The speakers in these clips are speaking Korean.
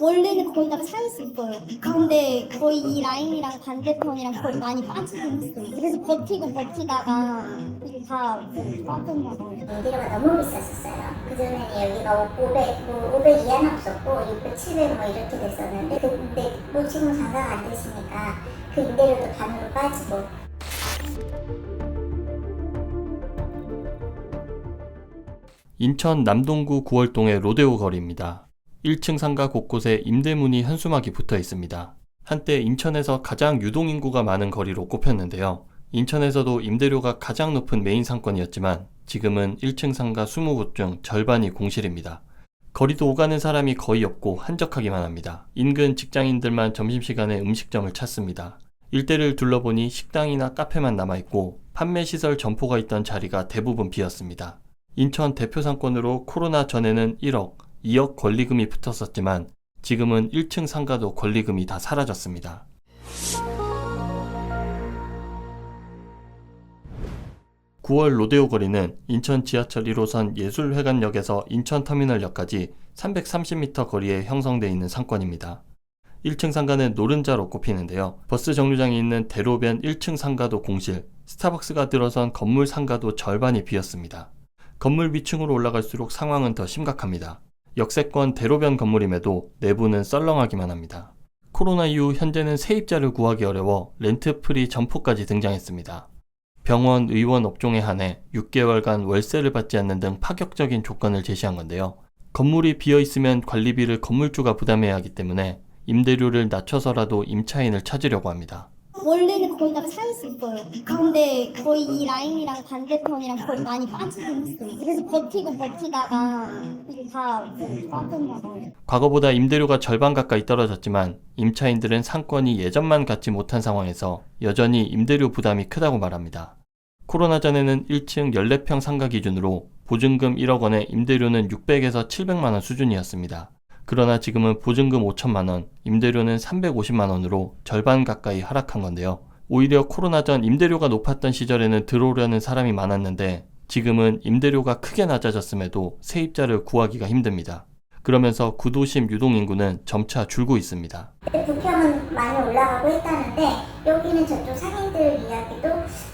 원래는 거의 다 차 있었어요. 근데 거의 이 라인이랑 반대편이랑 거의 많이 빠지긴 했어요. 그래서 버티고 버티다가 이게 다 빠졌나 봐요. 임대료가 너무 비쌌었어요. 그전에는 여기가 500, 500 이하는 없었고 600, 700 뭐 이렇게 됐었는데 근데 뭐 지금 장사가 안 되시니까 그 임대료도 반으로 빠지고. 인천 남동구 구월동의 로데오 거리입니다. 1층 상가 곳곳에 임대문이 현수막이 붙어 있습니다. 한때 인천에서 가장 유동인구가 많은 거리로 꼽혔는데요. 인천에서도 임대료가 가장 높은 메인 상권이었지만 지금은 1층 상가 20곳 중 절반이 공실입니다. 거리도 오가는 사람이 거의 없고 한적하기만 합니다. 인근 직장인들만 점심시간에 음식점을 찾습니다. 일대를 둘러보니 식당이나 카페만 남아있고 판매시설 점포가 있던 자리가 대부분 비었습니다. 인천 대표 상권으로 코로나 전에는 1억, 2억 권리금이 붙었었지만 지금은 1층 상가도 권리금이 다 사라졌습니다. 구월 로데오 거리는 인천 지하철 1호선 예술회관역에서 인천터미널역까지 330m 거리에 형성되어 있는 상권입니다. 1층 상가는 노른자로 꼽히는데요. 버스 정류장이 있는 대로변 1층 상가도 공실, 스타벅스가 들어선 건물 상가도 절반이 비었습니다. 건물 위층으로 올라갈수록 상황은 더 심각합니다. 역세권 대로변 건물임에도 내부는 썰렁하기만 합니다. 코로나 이후 현재는 세입자를 구하기 어려워 렌트프리 점포까지 등장했습니다. 병원, 의원 업종에 한해 6개월간 월세를 받지 않는 등 파격적인 조건을 제시한 건데요. 건물이 비어있으면 관리비를 건물주가 부담해야 하기 때문에 임대료를 낮춰서라도 임차인을 찾으려고 합니다. 원래는 거의 다 차 있었어요. 근데 거의 이 라인이랑 반대편이랑 거의 많이 빠지긴 했어요. 그래서 버티고 버티다가 이게 다 빠졌나 봐요. 과거보다 임대료가 절반 가까이 떨어졌지만 임차인들은 상권이 예전만 같지 못한 상황에서 여전히 임대료 부담이 크다고 말합니다. 코로나 전에는 1층 14평 상가 기준으로 보증금 1억 원에 임대료는 600에서 700만 원 수준이었습니다. 그러나 지금은 보증금 5천만 원, 임대료는 350만 원으로 절반 가까이 하락한 건데요. 오히려 코로나 전 임대료가 높았던 시절에는 들어오려는 사람이 많았는데 지금은 임대료가 크게 낮아졌음에도 세입자를 구하기가 힘듭니다. 그러면서 구도심 유동인구는 점차 줄고 있습니다. 부평은 많이 올라가고 있다는데 여기는 저쪽 상인들 이야기도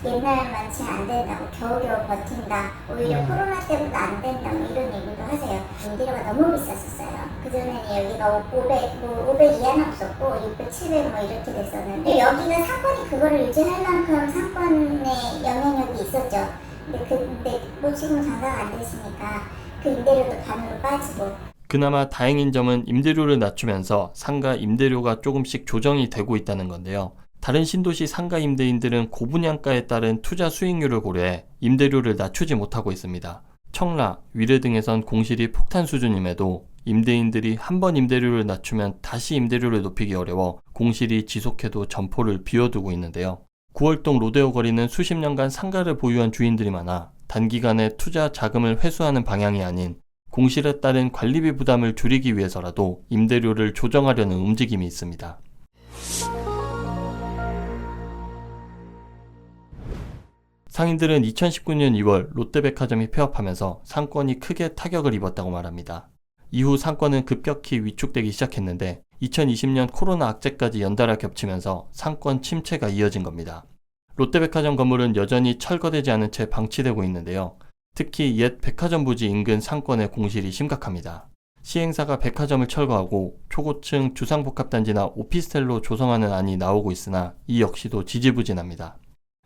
옛날만치 안 된다고 겨우겨우 버틴다. 오히려 코로나 때보다 안 된다 뭐 이런 얘기도 하세요. 임대료가 너무 비쌌었어요. 그전에는 여기가 500 이하는 없었고 600, 700 뭐 이렇게 됐었는데 여기가 상권이 그거를 유지할 만큼 상권의 영향력이 있었죠. 근데 뭐 지금 장사가 안 되시니까 그 임대료도 반으로 빠지고. 그나마 다행인 점은 임대료를 낮추면서 상가 임대료가 조금씩 조정이 되고 있다는 건데요. 다른 신도시 상가 임대인들은 고분양가에 따른 투자 수익률을 고려해 임대료를 낮추지 못하고 있습니다. 청라, 위례 등에선 공실이 폭탄 수준임에도 임대인들이 한 번 임대료를 낮추면 다시 임대료를 높이기 어려워 공실이 지속해도 점포를 비워두고 있는데요. 구월동 로데오 거리는 수십 년간 상가를 보유한 주인들이 많아 단기간에 투자 자금을 회수하는 방향이 아닌 공실에 따른 관리비 부담을 줄이기 위해서라도 임대료를 조정하려는 움직임이 있습니다. 상인들은 2019년 2월 롯데백화점이 폐업하면서 상권이 크게 타격을 입었다고 말합니다. 이후 상권은 급격히 위축되기 시작했는데 2020년 코로나 악재까지 연달아 겹치면서 상권 침체가 이어진 겁니다. 롯데백화점 건물은 여전히 철거되지 않은 채 방치되고 있는데요. 특히 옛 백화점 부지 인근 상권의 공실이 심각합니다. 시행사가 백화점을 철거하고 초고층 주상복합단지나 오피스텔로 조성하는 안이 나오고 있으나 이 역시도 지지부진합니다.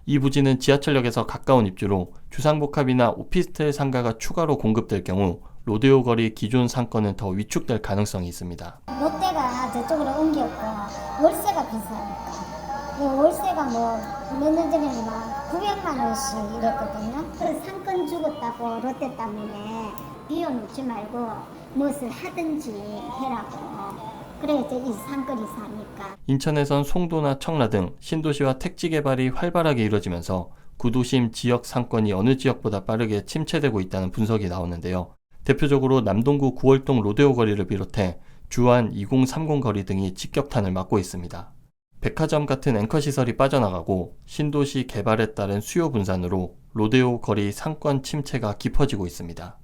이 부지는 지하철역에서 가까운 입주로 주상복합이나 오피스텔 상가가 추가로 공급될 경우 로데오 거리 기존 상권은 더 위축될 가능성이 있습니다. 롯데가 저쪽으로 옮겼고 월세가 비싸니까 월세가 뭐 몇 년 전에는 막 900만 원씩 이랬거든요. 그래서 상권 죽었다고 롯데 때문에 비워놓지 말고 무엇을 하든지 해라고. 그래 이제 이 상권이 사니까. 인천에선 송도나 청라 등 신도시와 택지 개발이 활발하게 이루어지면서 구도심 지역 상권이 어느 지역보다 빠르게 침체되고 있다는 분석이 나오는데요. 대표적으로 남동구 구월동 로데오 거리를 비롯해 주안 2030 거리 등이 직격탄을 맞고 있습니다. 백화점 같은 앵커 시설이 빠져나가고 신도시 개발에 따른 수요 분산으로 로데오 거리 상권 침체가 깊어지고 있습니다.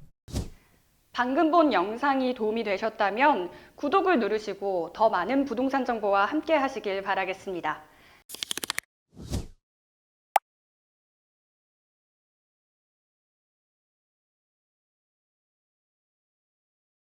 방금 본 영상이 도움이 되셨다면 구독을 누르시고 더 많은 부동산 정보와 함께 하시길 바라겠습니다.